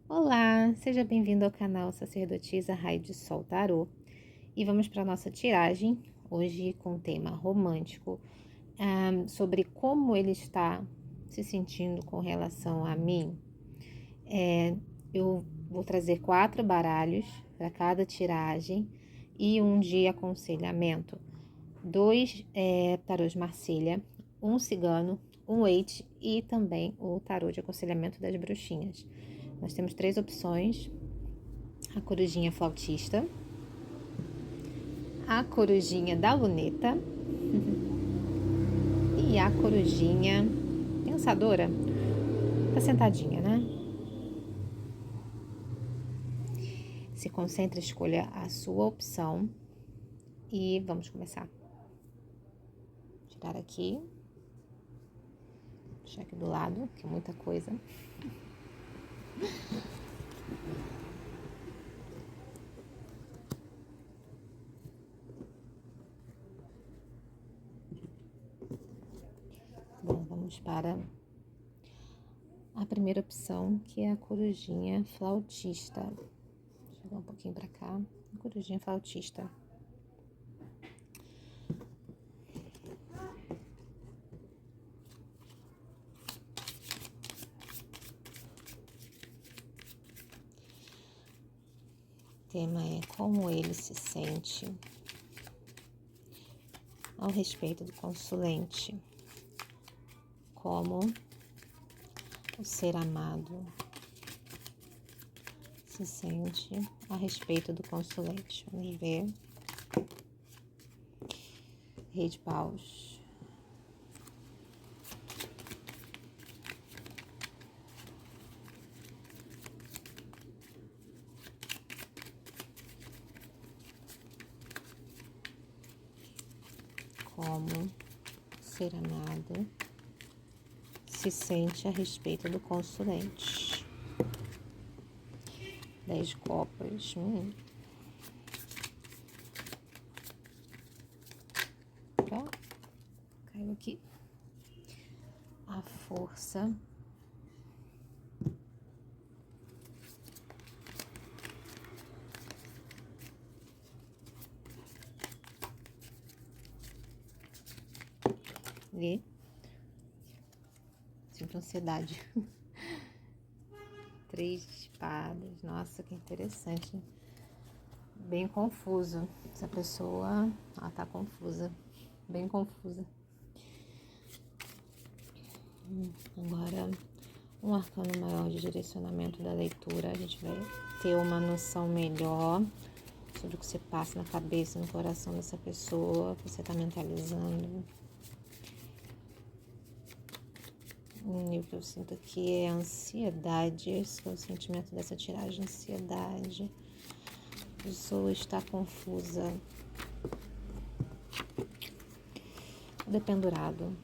Olá, seja bem-vindo ao canal Sacerdotisa Raio de Sol Tarô. E vamos para a nossa tiragem, hoje com o tema romântico, sobre como ele está se sentindo com relação a mim. Eu vou trazer 4 baralhos para cada tiragem e um de aconselhamento. 2 tarôs Marselha, um cigano, um Waite e também o tarô de aconselhamento das bruxinhas. Nós temos 3 opções: a corujinha flautista, a corujinha da luneta e a corujinha pensadora. Tá sentadinha, né? Se concentre, escolha a sua opção e vamos começar. Tirar aqui, deixar aqui do lado, que é muita coisa. Bom, vamos para a primeira opção, que é a corujinha flautista. Vou chegar um pouquinho para cá. A corujinha flautista. O tema é como ele se sente ao respeito do consulente, como o ser amado se sente a respeito do consulente. Vamos ver. Rei de paus. Como o ser amado se sente a respeito do consulente. 10 de copas. Ó, caiu aqui. A força. E sinto ansiedade. 3 de espadas. Nossa, que interessante. Bem confuso. Essa pessoa, ela tá confusa. Bem confusa. Agora, um arcano maior de direcionamento da leitura. A gente vai ter uma noção melhor sobre o que você passa na cabeça, no coração dessa pessoa, que você tá mentalizando. E o que eu sinto aqui é ansiedade. Esse é o sentimento dessa tiragem, ansiedade. A pessoa está confusa. Dependurado.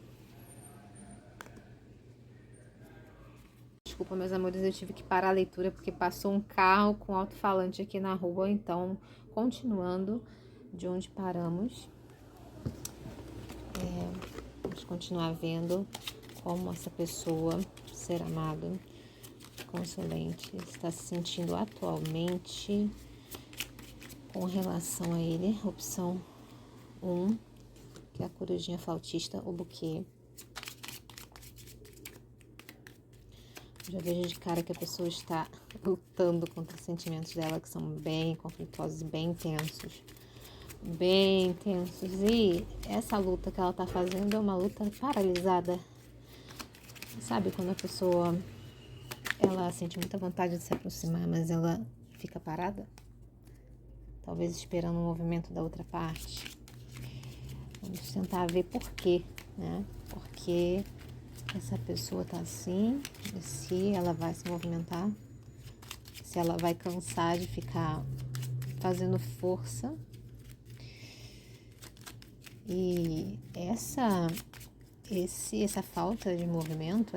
Desculpa, meus amores, eu tive que parar a leitura porque passou um carro com alto-falante aqui na rua. Então, continuando de onde paramos, vamos continuar vendo como essa pessoa, ser amado, consulente, está se sentindo atualmente com relação a ele. Opção 1, que é a corujinha flautista, o buquê. Já vejo de cara que a pessoa está lutando contra os sentimentos dela, que são bem conflituosos, bem intensos. Bem intensos. E essa luta que ela está fazendo é uma luta paralisada. Sabe quando a pessoa, ela sente muita vontade de se aproximar, mas ela fica parada? Talvez esperando o movimento da outra parte. Vamos tentar ver por quê, né? Por que essa pessoa tá assim, e se ela vai se movimentar, se ela vai cansar de ficar fazendo força. E essa falta de movimento,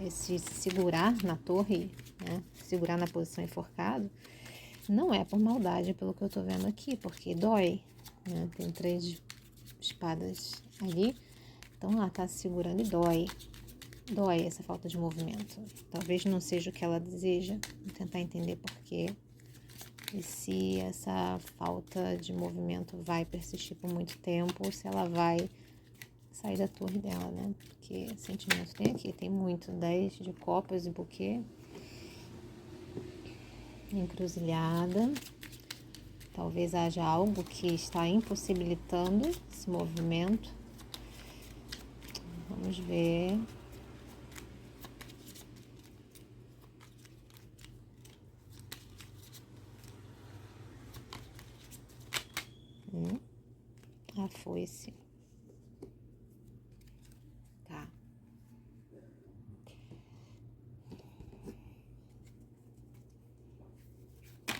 esse segurar na torre, né? Segurar na posição enforcado, não é por maldade, pelo que eu tô vendo aqui, porque dói, né? Tem 3 espadas ali, então ela tá segurando e dói. dói essa falta de movimento. Talvez não seja o que ela deseja. Vou tentar entender por quê. E se essa falta de movimento vai persistir por muito tempo, ou se ela vai sair da torre dela, né? Porque sentimento tem aqui, tem muito. 10 de copas e buquê. Encruzilhada. Talvez haja algo que está impossibilitando esse movimento. Vamos ver. A foice. Tá.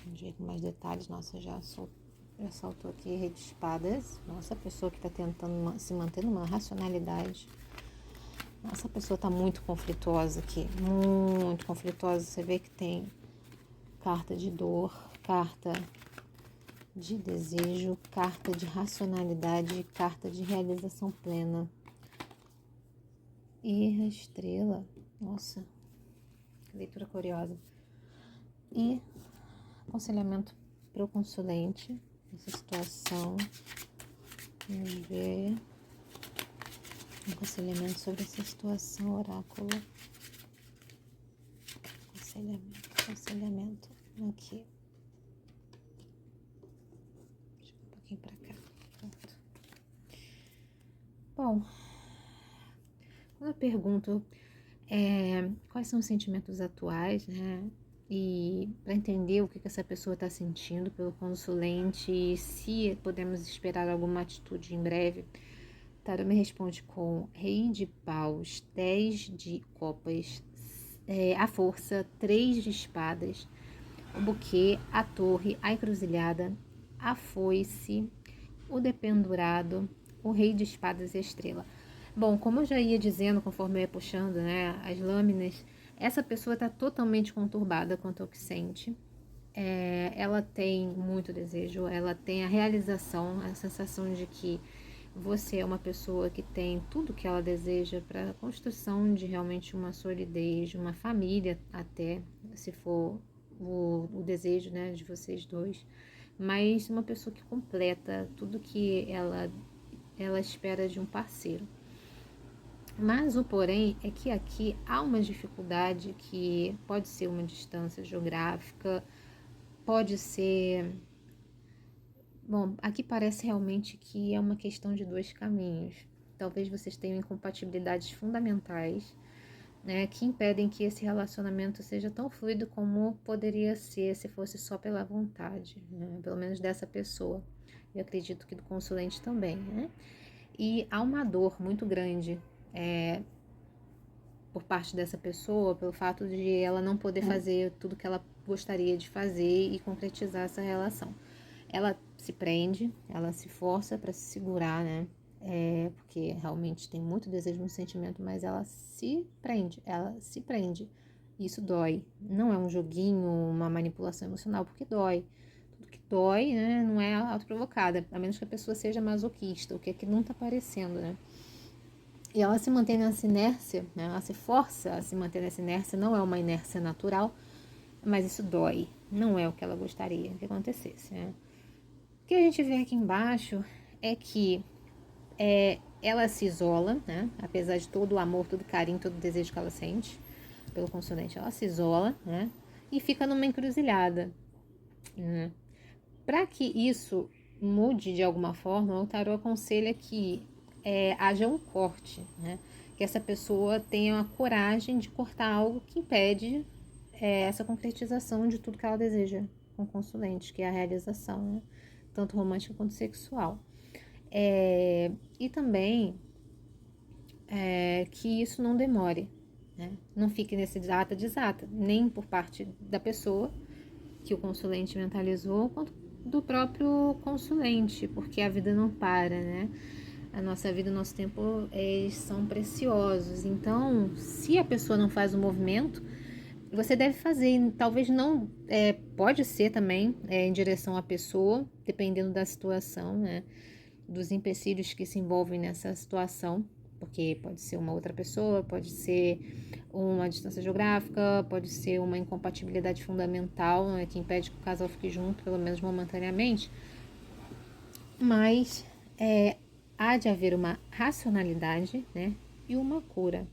Vamos ver com mais detalhes. Nossa, já saltou aqui rei de espadas. Nossa, a pessoa que tá tentando se manter numa racionalidade. Essa pessoa tá muito conflituosa aqui. Muito conflituosa. Você vê que tem carta de dor, carta de desejo, carta de racionalidade, carta de realização plena. E a estrela, nossa, que leitura curiosa. E aconselhamento para o consulente nessa situação. Vamos ver. Aconselhamento sobre essa situação, oráculo. Aconselhamento aqui. Deixa eu um pouquinho para cá. Pronto. Bom, quando eu pergunto quais são os sentimentos atuais, né? E para entender o que essa pessoa está sentindo pelo consulente e se podemos esperar alguma atitude em breve, Tarô me responde com Rei de Paus, 10 de Copas, a Força, 3 de Espadas, o Buquê, a Torre, a Encruzilhada, a Foice, o Dependurado, o Rei de Espadas e a Estrela. Bom, como eu já ia dizendo, conforme eu ia puxando, né, as lâminas, essa pessoa está totalmente conturbada quanto ao que sente. Ela tem muito desejo, ela tem a realização, a sensação de que você é uma pessoa que tem tudo que ela deseja para a construção de realmente uma solidez, uma família até, se for o desejo, né, de vocês dois. Mas uma pessoa que completa tudo que ela espera de um parceiro. Mas o porém é que aqui há uma dificuldade que pode ser uma distância geográfica, pode ser... Bom, aqui parece realmente que é uma questão de 2 caminhos. Talvez vocês tenham incompatibilidades fundamentais, né, que impedem que esse relacionamento seja tão fluido como poderia ser se fosse só pela vontade, né, pelo menos dessa pessoa. Eu acredito que do consulente também, né? E há uma dor muito grande por parte dessa pessoa, pelo fato de ela não poder fazer tudo que ela gostaria de fazer e concretizar essa relação. Ela se prende, ela se força para se segurar, né? Porque realmente tem muito desejo, muito sentimento, mas ela se prende. Isso dói. Não é um joguinho, uma manipulação emocional, porque dói. Tudo que dói, né, não é autoprovocada, a menos que a pessoa seja masoquista, o que aqui não está aparecendo, né? E ela se mantém nessa inércia, né? Ela se força a se manter nessa inércia, não é uma inércia natural, mas isso dói. Não é o que ela gostaria que acontecesse, né? O que a gente vê aqui embaixo é que ela se isola, né? Apesar de todo o amor, todo o carinho, todo o desejo que ela sente pelo consulente, ela se isola, né? E fica numa encruzilhada, né? Para que isso mude de alguma forma, o tarô aconselha que haja um corte, né? Que essa pessoa tenha a coragem de cortar algo que impede essa concretização de tudo que ela deseja com o consulente, que é a realização, né? Tanto romântica quanto sexual. E também que isso não demore, né? Não fique nesse desata, nem por parte da pessoa que o consulente mentalizou, quanto do próprio consulente, porque a vida não para, né? A nossa vida, o nosso tempo, eles são preciosos. Então, se a pessoa não faz o movimento, você deve fazer. Talvez não, pode ser também em direção à pessoa, dependendo da situação, né? Dos empecilhos que se envolvem nessa situação. Porque pode ser uma outra pessoa, pode ser uma distância geográfica, pode ser uma incompatibilidade fundamental, né, que impede que o casal fique junto, pelo menos momentaneamente. Mas há de haver uma racionalidade, né, e uma cura,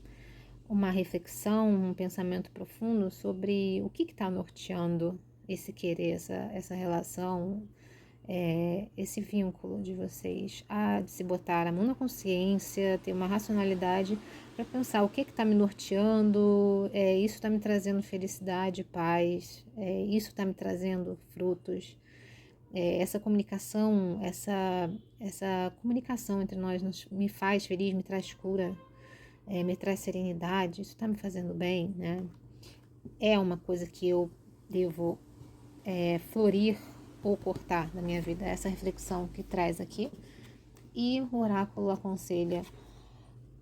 uma reflexão, um pensamento profundo sobre o que está norteando esse querer, essa relação, esse vínculo de vocês. Há de se botar a mão na consciência, ter uma racionalidade para pensar o que está me norteando, isso está me trazendo felicidade, paz, isso está me trazendo frutos. Essa comunicação, essa comunicação entre nós me faz feliz, me traz cura, me traz serenidade, isso está me fazendo bem, né? É uma coisa que eu devo florir ou cortar na minha vida, essa reflexão que traz aqui. E o oráculo aconselha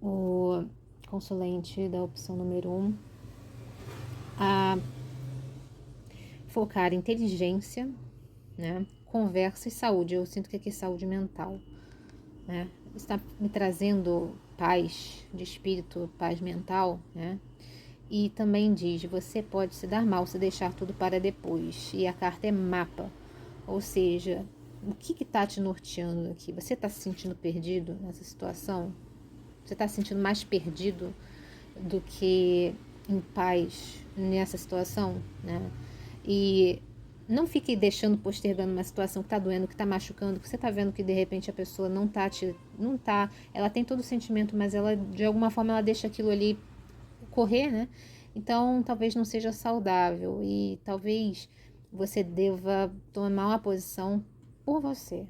o consulente da opção número 1 a focar em inteligência, né? Conversa e saúde. Eu sinto que aqui é saúde mental, né? Está me trazendo paz de espírito, paz mental, né? E também diz, você pode se dar mal se deixar tudo para depois. E a carta é mapa, ou seja, o que está te norteando aqui? Você está se sentindo perdido nessa situação? Você está se sentindo mais perdido do que em paz nessa situação, né? E não fique postergando uma situação que está doendo, que está machucando, que você está vendo que de repente a pessoa não tá, ela tem todo o sentimento, mas ela de alguma forma ela deixa aquilo ali correr, né? Então talvez não seja saudável e talvez você deva tomar uma posição por você,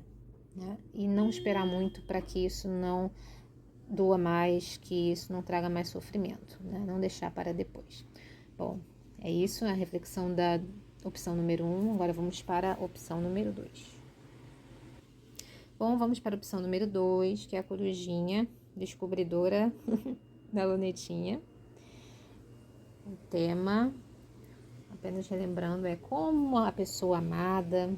né? E não esperar muito para que isso não doa mais, que isso não traga mais sofrimento, né? Não deixar para depois. Bom, é isso, a reflexão da opção número 1. Agora vamos para a opção número 2. Bom, vamos para a opção número 2, que é a corujinha descobridora da lunetinha. O tema, apenas relembrando, é como a pessoa amada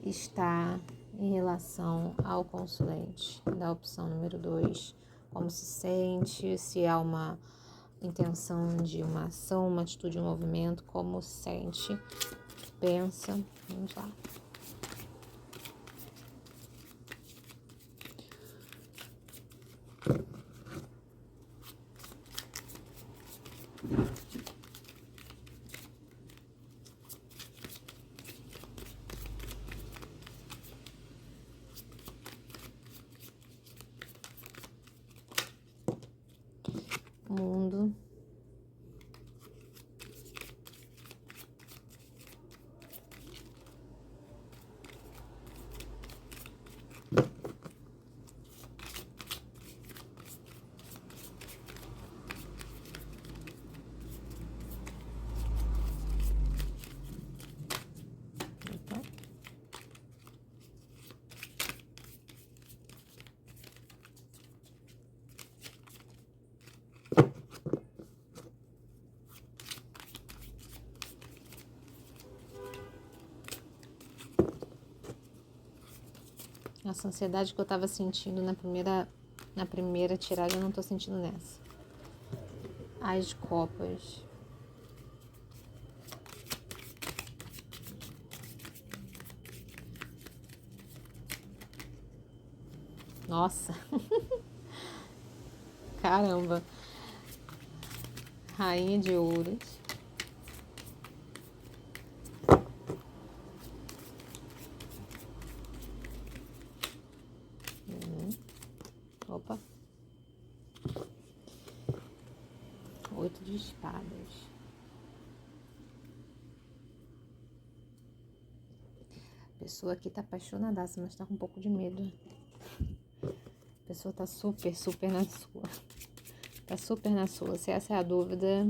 está em relação ao consulente da opção número 2. Como se sente, se há uma intenção de uma ação, uma atitude, um movimento, como se sente, pensa. Vamos lá. Mundo. Opa. Essa ansiedade que eu estava sentindo na primeira tiragem, eu não estou sentindo nessa. As copas. Nossa. Caramba. Rainha de ouros. Opa. 8 de espadas. A pessoa aqui tá apaixonadaça, mas tá com um pouco de medo. A pessoa tá super na sua. Tá super na sua. Se essa é a dúvida,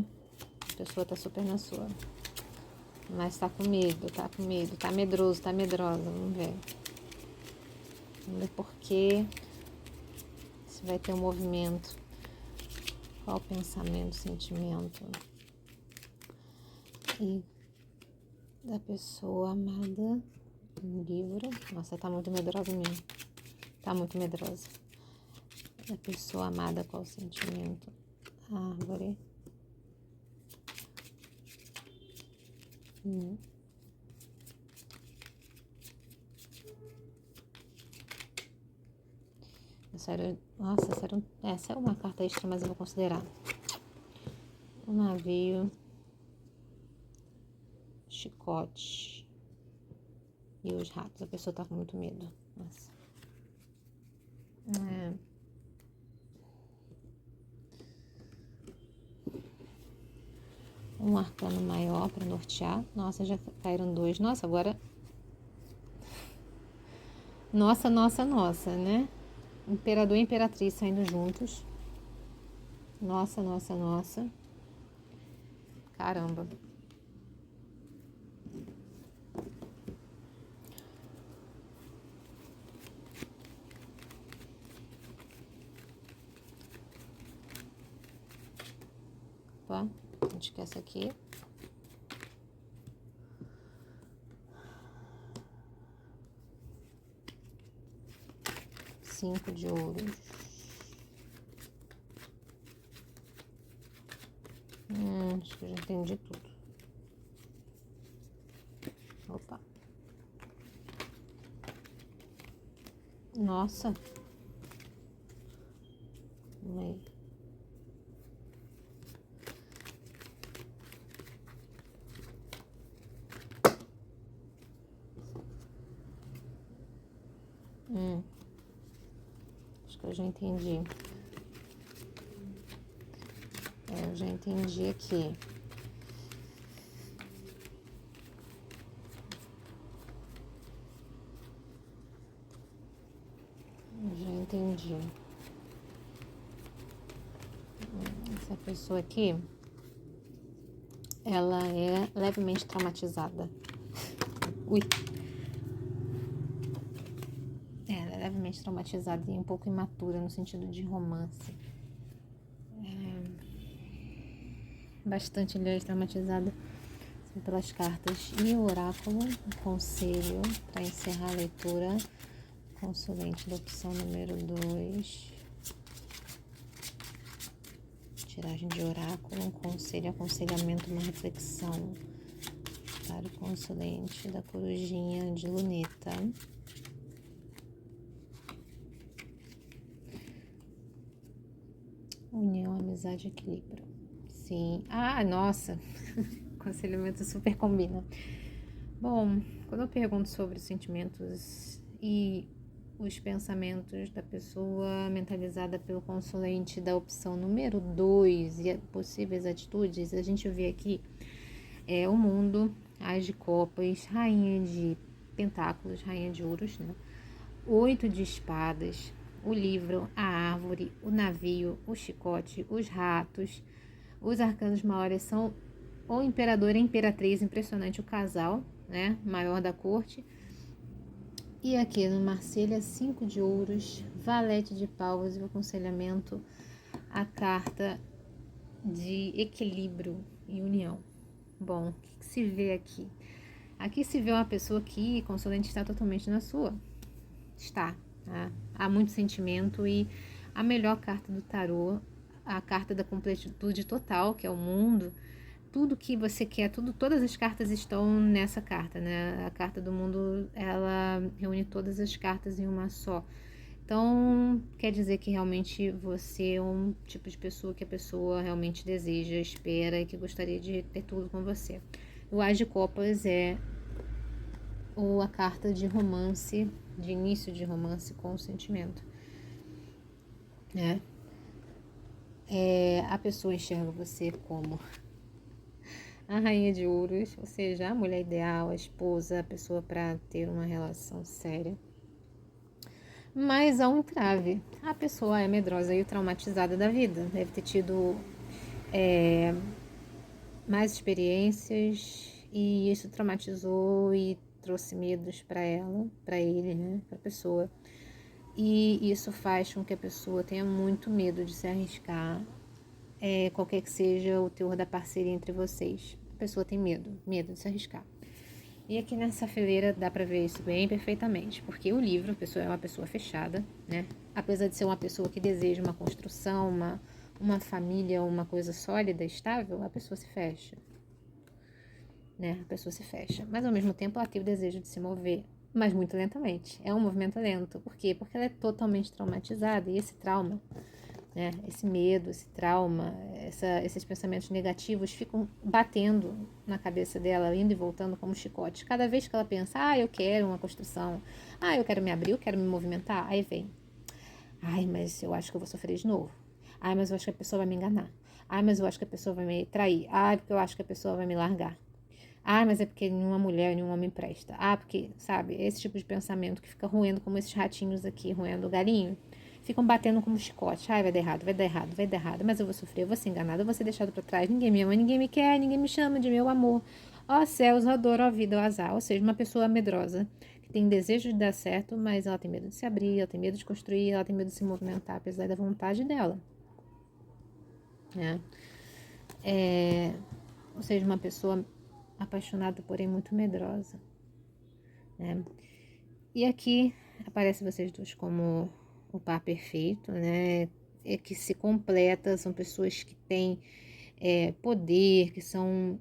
a pessoa tá super na sua. Mas tá com medo, tá medroso, tá medrosa. Vamos ver. Vamos ver por quê. Se vai ter um movimento. Qual o pensamento, sentimento. E da pessoa amada. Um livro. Nossa, tá muito medrosa mesmo. Tá muito medrosa. A pessoa amada, qual o sentimento? Árvore. Sério, nossa, sério, essa é uma carta extra, mas eu vou considerar. O navio, chicote e os ratos. A pessoa tá com muito medo. Nossa. Um arcano maior para nortear. Nossa, já caíram 2. Nossa, agora... Nossa, né? Imperador e Imperatriz saindo juntos. Nossa. Caramba. Opa, a gente esquece aqui. Cinco de ouros. Acho que eu já entendi tudo. Opa. Nossa. Aí. Acho que eu já entendi. Eu já entendi aqui. Entendi. Essa pessoa aqui, ela é levemente traumatizada. Ui. Ela é levemente traumatizada e um pouco imatura no sentido de romance. Bastante, aliás, traumatizada pelas cartas. E o oráculo, um conselho para encerrar a leitura. Consulente da opção número 2. Tiragem de oráculo, um conselho, aconselhamento, uma reflexão. Para o consulente da corujinha de luneta. União, amizade, equilíbrio. Sim. Ah, nossa. Aconselhamento super combina. Bom, quando eu pergunto sobre os sentimentos e os pensamentos da pessoa mentalizada pelo consulente da opção número 2 e possíveis atitudes, a gente vê aqui o mundo, as de copas, rainha de pentáculos, rainha de ouros, né? 8 de espadas, o livro, a árvore, o navio, o chicote, os ratos. Os arcanos maiores são o imperador e a imperatriz, impressionante o casal, né? Maior da corte. E aqui no Marselha, 5 de ouros, valete de paus e o aconselhamento, a carta de equilíbrio e união. Bom, o que se vê aqui? Aqui se vê uma pessoa que o consulente está totalmente na sua. Está. Tá? Há muito sentimento e a melhor carta do tarô, a carta da completude total, que é o mundo. Tudo que você quer, todas as cartas estão nessa carta, né? A carta do mundo, ela reúne todas as cartas em uma só. Então, quer dizer que realmente você é um tipo de pessoa que a pessoa realmente deseja, espera e que gostaria de ter tudo com você. O As de Copas é a carta de romance, de início de romance com o sentimento, né? A pessoa enxerga você como a rainha de ouros, ou seja, a mulher ideal, a esposa, a pessoa para ter uma relação séria. Mas há um entrave. A pessoa é medrosa e traumatizada da vida. Deve ter tido mais experiências e isso traumatizou e trouxe medos para ela, para ele, né, para a pessoa. E isso faz com que a pessoa tenha muito medo de se arriscar, qualquer que seja o teor da parceria entre vocês. A pessoa tem medo de se arriscar. E aqui nessa fileira dá pra ver isso bem perfeitamente, porque o livro, a pessoa é uma pessoa fechada, né? Apesar de ser uma pessoa que deseja uma construção, uma família, uma coisa sólida, estável, a pessoa se fecha, né? A pessoa se fecha. Mas ao mesmo tempo ela tem o desejo de se mover, mas muito lentamente. É um movimento lento. Por quê? Porque ela é totalmente traumatizada e esse trauma, né? Esse medo, esse trauma, esses pensamentos negativos ficam batendo na cabeça dela, indo e voltando como chicote. Cada vez que ela pensa, eu quero uma construção, eu quero me abrir, eu quero me movimentar, aí vem, mas eu acho que eu vou sofrer de novo. Mas eu acho que a pessoa vai me enganar. Mas eu acho que a pessoa vai me trair. Porque eu acho que a pessoa vai me largar. Mas é porque nenhuma mulher, nenhum homem presta. Porque, sabe, esse tipo de pensamento que fica roendo como esses ratinhos aqui, roendo o galinho, ficam batendo como chicote. Vai dar errado, vai dar errado, vai dar errado. Mas eu vou sofrer, eu vou ser enganada, eu vou ser deixada pra trás. Ninguém me ama, ninguém me quer, ninguém me chama de meu amor. Ó céus, ó dor, ó vida, ó azar. Ou seja, uma pessoa medrosa, que tem desejo de dar certo, mas ela tem medo de se abrir, ela tem medo de construir, ela tem medo de se movimentar, apesar da vontade dela. Né? Ou seja, uma pessoa apaixonada, porém muito medrosa. Né? E aqui aparece vocês dois como o par perfeito, né? Que se completa, são pessoas que têm poder, que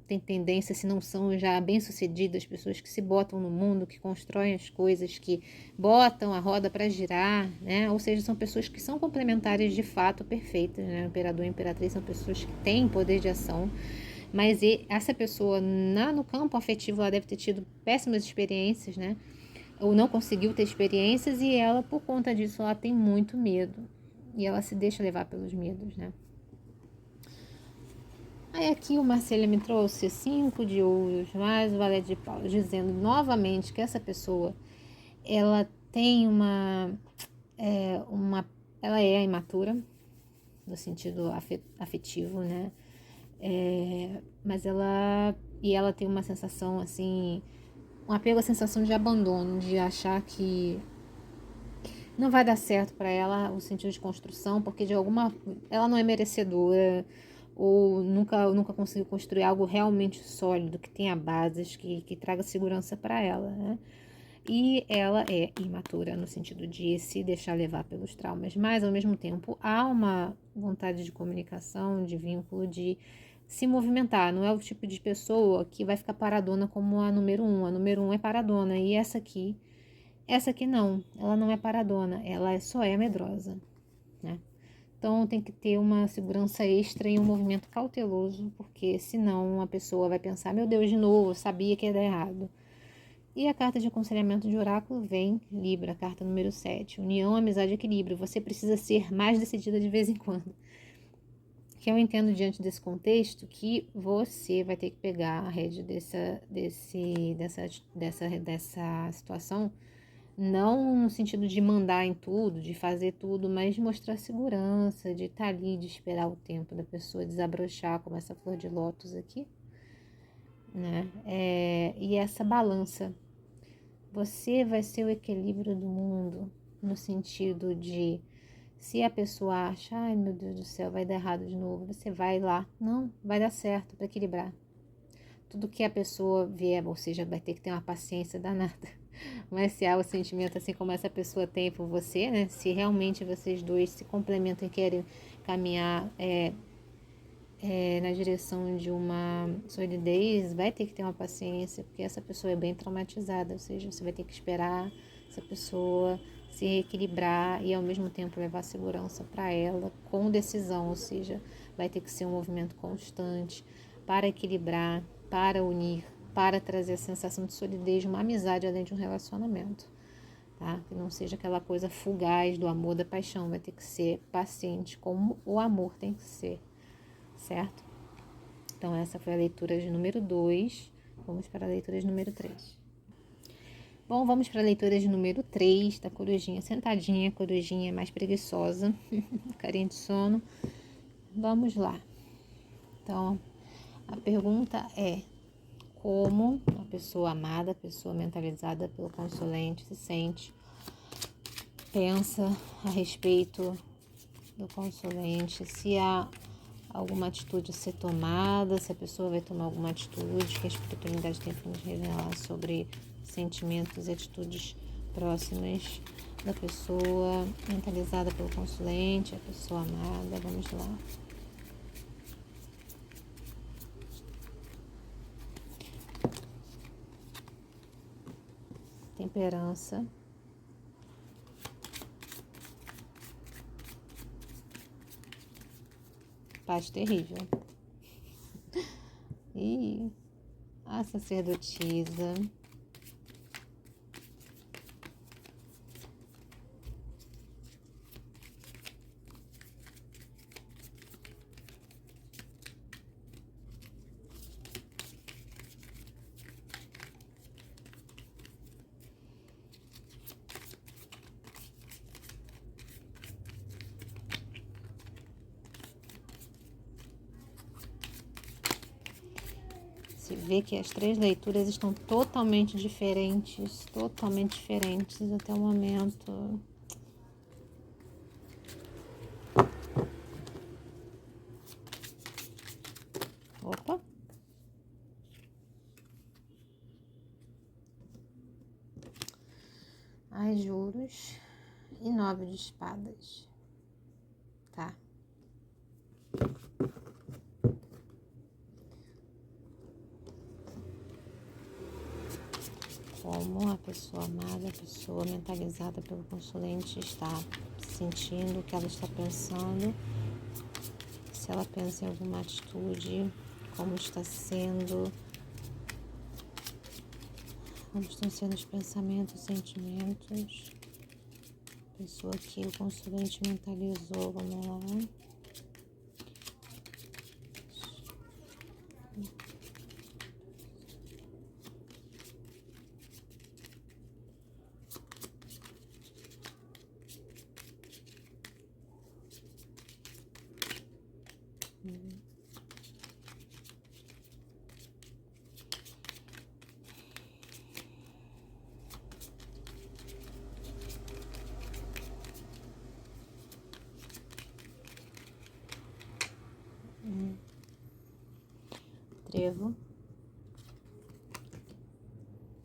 têm tendência, se não são já bem-sucedidas, pessoas que se botam no mundo, que constroem as coisas, que botam a roda para girar, né? Ou seja, são pessoas que são complementares de fato perfeitas, né? O imperador e a imperatriz são pessoas que têm poder de ação, mas essa pessoa no campo afetivo ela deve ter tido péssimas experiências, né? Ou não conseguiu ter experiências e ela, por conta disso, ela tem muito medo e ela se deixa levar pelos medos, né? Aí aqui o Marcelo me trouxe 5 de ouros, mais o valete de paus, dizendo novamente que essa pessoa, ela tem ela é imatura, no sentido afetivo, né? Mas ela tem uma sensação assim, um apego à sensação de abandono, de achar que não vai dar certo para ela o sentido de construção, porque ela não é merecedora ou nunca conseguiu construir algo realmente sólido, que tenha bases, que traga segurança para ela, né? E ela é imatura no sentido de se deixar levar pelos traumas, mas ao mesmo tempo há uma vontade de comunicação, de vínculo, de se movimentar. Não é o tipo de pessoa que vai ficar paradona como a número 1. A número 1 é paradona e essa aqui não, ela não é paradona, ela só é medrosa, né? Então tem que ter uma segurança extra e um movimento cauteloso, porque senão a pessoa vai pensar, meu Deus, de novo, eu sabia que ia dar errado. E a carta de aconselhamento de oráculo vem, Libra, carta número 7, união, amizade e equilíbrio. Você precisa ser mais decidida de vez em quando. Que eu entendo diante desse contexto que você vai ter que pegar a rédea dessa situação, não no sentido de mandar em tudo, de fazer tudo, mas de mostrar segurança, de estar ali, de esperar o tempo da pessoa desabrochar, como essa flor de lótus aqui, né? E essa balança. Você vai ser o equilíbrio do mundo, no sentido de, se a pessoa acha, ai meu Deus do céu, vai dar errado de novo, você vai lá, não, vai dar certo para equilibrar. Tudo que a pessoa vier, ou seja, vai ter que ter uma paciência danada. Mas se há o sentimento assim como essa pessoa tem por você, né? Se realmente vocês dois se complementam e querem caminhar na direção de uma solidez, vai ter que ter uma paciência, porque essa pessoa é bem traumatizada, ou seja, você vai ter que esperar essa pessoa se reequilibrar e ao mesmo tempo levar segurança para ela com decisão, ou seja, vai ter que ser um movimento constante para equilibrar, para unir, para trazer a sensação de solidez, de uma amizade além de um relacionamento, tá? Que não seja aquela coisa fugaz do amor, da paixão, vai ter que ser paciente como o amor tem que ser, certo? Então essa foi a leitura de número 2, vamos para a leitura de número 3. Bom, vamos para a leitura de número 3, da corujinha sentadinha, corujinha mais preguiçosa, carinha de sono. Vamos lá. Então, a pergunta é: como a pessoa amada, a pessoa mentalizada pelo consulente se sente, pensa a respeito do consulente, se há alguma atitude a ser tomada, se a pessoa vai tomar alguma atitude, que a espiritualidade tem para nos revelar sobre sentimentos e atitudes próximas da pessoa mentalizada pelo consulente, a pessoa amada. Vamos lá. Temperança. Paz terrível. E a sacerdotisa. Se vê que as 3 leituras estão totalmente diferentes até o momento. Opa! As juros e 9 de espadas. Tá. Como a pessoa amada, a pessoa mentalizada pelo consulente está sentindo, o que ela está pensando, se ela pensa em alguma atitude, como estão sendo os pensamentos, sentimentos, pessoa que o consulente mentalizou. Vamos lá. Trevo,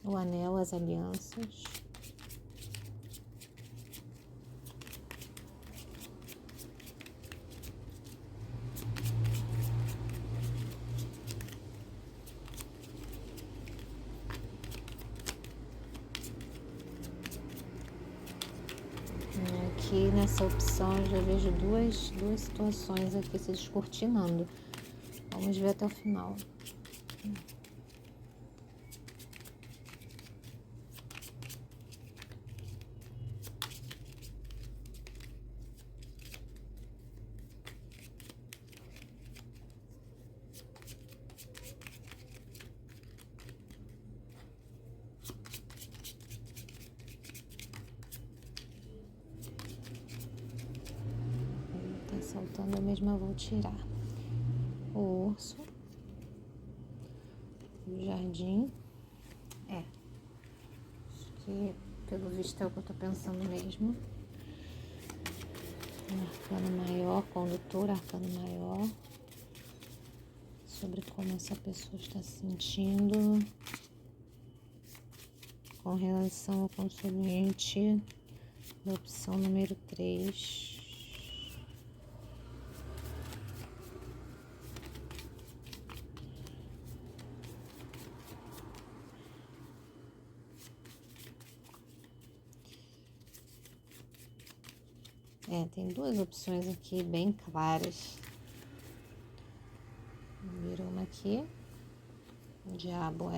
o anel, as alianças, aqui nessa opção eu já vejo duas situações aqui se descortinando. Vamos ver até o final. Tá saltando, eu mesma vou tirar. O urso, o jardim. Acho que pelo visto é o que eu tô pensando mesmo. Arcano maior, condutor, arcano maior. Sobre como essa pessoa está se sentindo com relação ao consulente da opção número 3. Tem duas opções aqui bem claras. Virou uma aqui. O diabo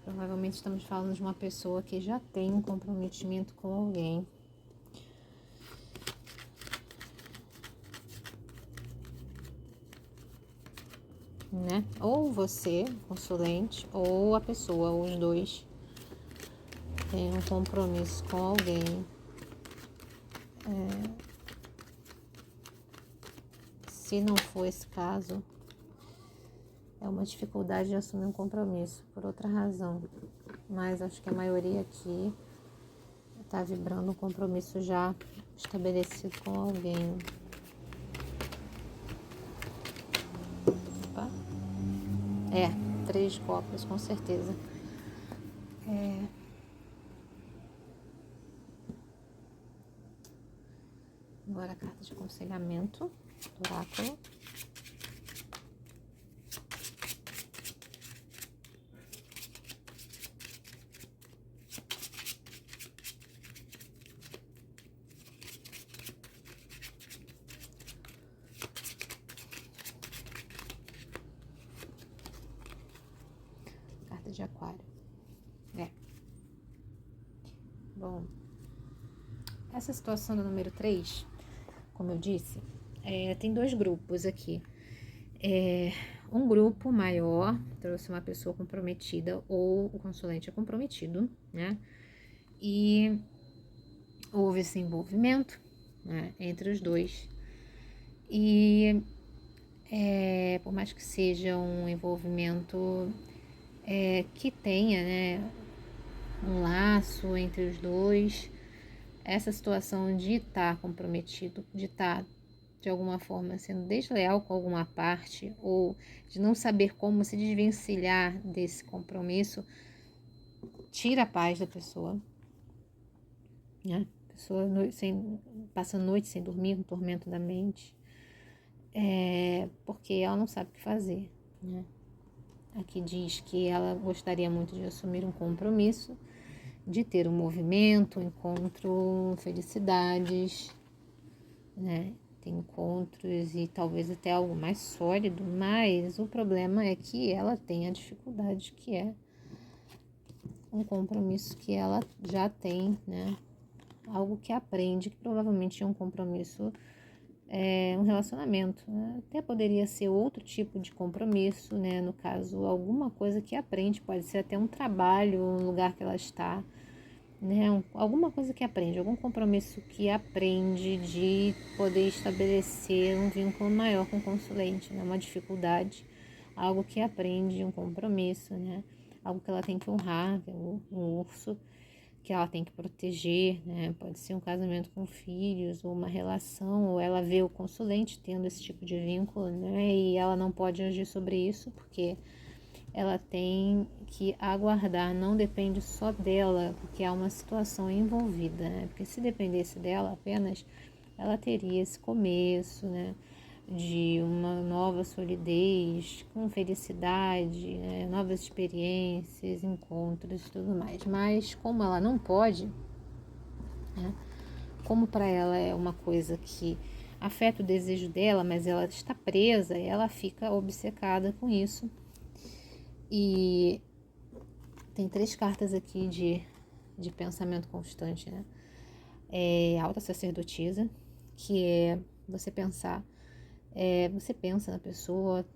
provavelmente estamos falando de uma pessoa que já tem um comprometimento com alguém. Né? Ou você, consulente, ou a pessoa, ou os dois têm um compromisso com alguém. Se não for esse caso, é uma dificuldade de assumir um compromisso, por outra razão. Mas acho que a maioria aqui está vibrando um compromisso já estabelecido com alguém. 3 de copas, com certeza. Agora a carta de aconselhamento do oráculo. Carta de aquário. Bom, essa situação do número 3, como eu disse, tem 2 grupos aqui. Um grupo maior trouxe uma pessoa comprometida, ou o consulente é comprometido, né? E houve esse envolvimento, né, entre os dois. E por mais que seja um envolvimento que tenha, né, um laço entre os dois, essa situação de estar comprometido, de estar de alguma forma sendo desleal com alguma parte, ou de não saber como se desvencilhar desse compromisso, tira a paz da pessoa, né? A pessoa passa a noite sem dormir, no tormento da mente, porque ela não sabe o que fazer, né? Aqui diz que ela gostaria muito de assumir um compromisso, de ter um movimento, um encontro, felicidades, né? Tem encontros e talvez até algo mais sólido, mas o problema é que ela tem a dificuldade que é um compromisso que ela já tem, né? Algo que aprende, que provavelmente é um compromisso, um relacionamento, né? Até poderia ser outro tipo de compromisso, né? No caso, alguma coisa que aprende, pode ser até um trabalho, um lugar que ela está, né? Alguma coisa que aprende, algum compromisso que aprende de poder estabelecer um vínculo maior com o consulente, né? Uma dificuldade, algo que aprende, um compromisso, né? Algo que ela tem que honrar, que é um urso, que ela tem que proteger, né? Pode ser um casamento com filhos, ou uma relação, ou ela vê o consulente tendo esse tipo de vínculo, né? E ela não pode agir sobre isso, porque ela tem que aguardar, não depende só dela, porque há uma situação envolvida, né? Porque se dependesse dela apenas, ela teria esse começo, né? De uma nova solidez, com felicidade, né? Novas experiências, encontros e tudo mais. Mas como ela não pode, né? Como para ela é uma coisa que afeta o desejo dela, mas ela está presa, ela fica obcecada com isso. E tem 3 cartas aqui de pensamento constante, né? Alta sacerdotisa, que é você pensar, você pensa na pessoa,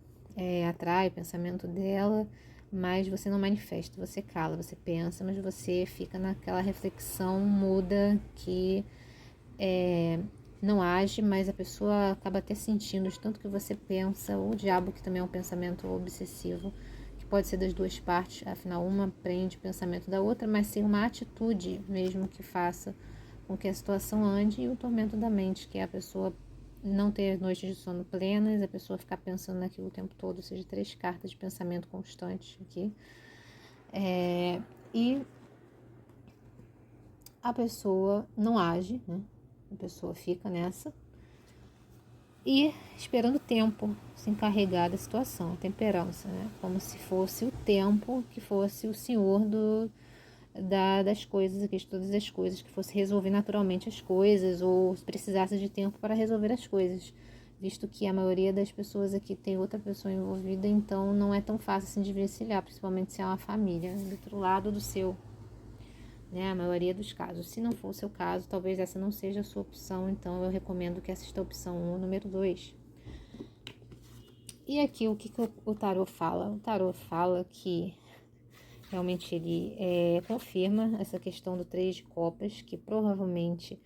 atrai o pensamento dela, mas você não manifesta, você cala, você pensa, mas você fica naquela reflexão muda que não age, mas a pessoa acaba até sentindo de tanto que você pensa. O diabo, que também é um pensamento obsessivo, que pode ser das 2 partes, afinal uma prende o pensamento da outra, mas sem uma atitude mesmo que faça com que a situação ande, e o tormento da mente, que é a pessoa não ter noites de sono plenas, a pessoa ficar pensando naquilo o tempo todo, ou seja, 3 cartas de pensamento constante aqui. E a pessoa não age, né? A pessoa fica nessa e esperando o tempo se encarregar da situação, a temperança, né? Como se fosse o tempo que fosse o senhor das coisas aqui, de todas as coisas, que fosse resolver naturalmente as coisas, ou precisasse de tempo para resolver as coisas, visto que a maioria das pessoas aqui tem outra pessoa envolvida, então não é tão fácil se desvencilhar, principalmente se é uma família do outro lado do seu, né? A maioria dos casos. Se não for o seu caso, talvez essa não seja a sua opção, então eu recomendo que assista a opção 1, número 2. E aqui, o que o tarô fala? O tarô fala que realmente ele confirma essa questão do 3 de copas, que provavelmente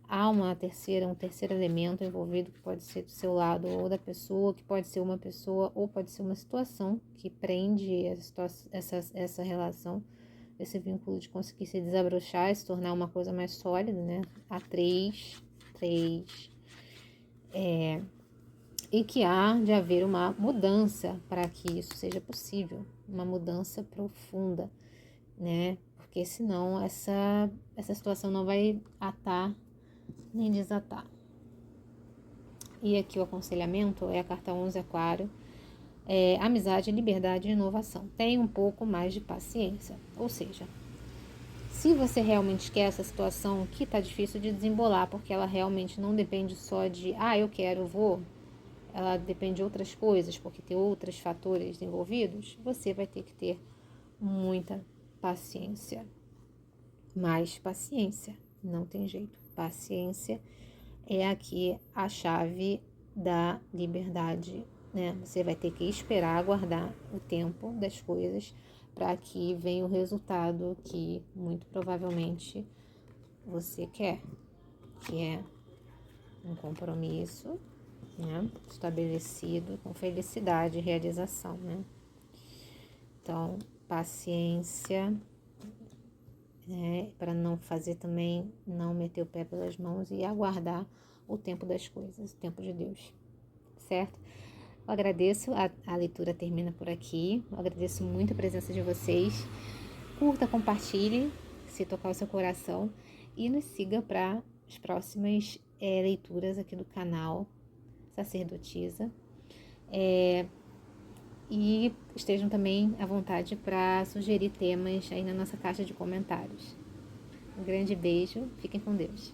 há um terceiro elemento envolvido, que pode ser do seu lado ou da pessoa, que pode ser uma pessoa ou pode ser uma situação que prende essa relação, esse vínculo, de conseguir se desabrochar e se tornar uma coisa mais sólida, né? A 3, e que há de haver uma mudança para que isso seja possível, uma mudança profunda, né? Porque senão essa situação não vai atar nem desatar. E aqui o aconselhamento é a carta 11, Aquário. Amizade, liberdade e inovação. Tenha um pouco mais de paciência. Ou seja, se você realmente quer essa situação que tá difícil de desembolar, porque ela realmente não depende só de, eu quero, vou, ela depende de outras coisas, porque tem outros fatores envolvidos, você vai ter que ter muita paciência. Mais paciência, não tem jeito. Paciência é aqui a chave da liberdade, né? Você vai ter que esperar, aguardar o tempo das coisas para que venha o resultado que muito provavelmente você quer, que é um compromisso, né? Estabelecido com felicidade e realização, né? Então, paciência, né? Para não fazer também, não meter o pé pelas mãos e aguardar o tempo das coisas, o tempo de Deus, certo? Eu agradeço, a leitura termina por aqui. Eu agradeço muito a presença de vocês. Curta, compartilhe, se tocar o seu coração, e nos siga para as próximas leituras aqui do canal Sacerdotisa. E estejam também à vontade para sugerir temas aí na nossa caixa de comentários. Um grande beijo, fiquem com Deus.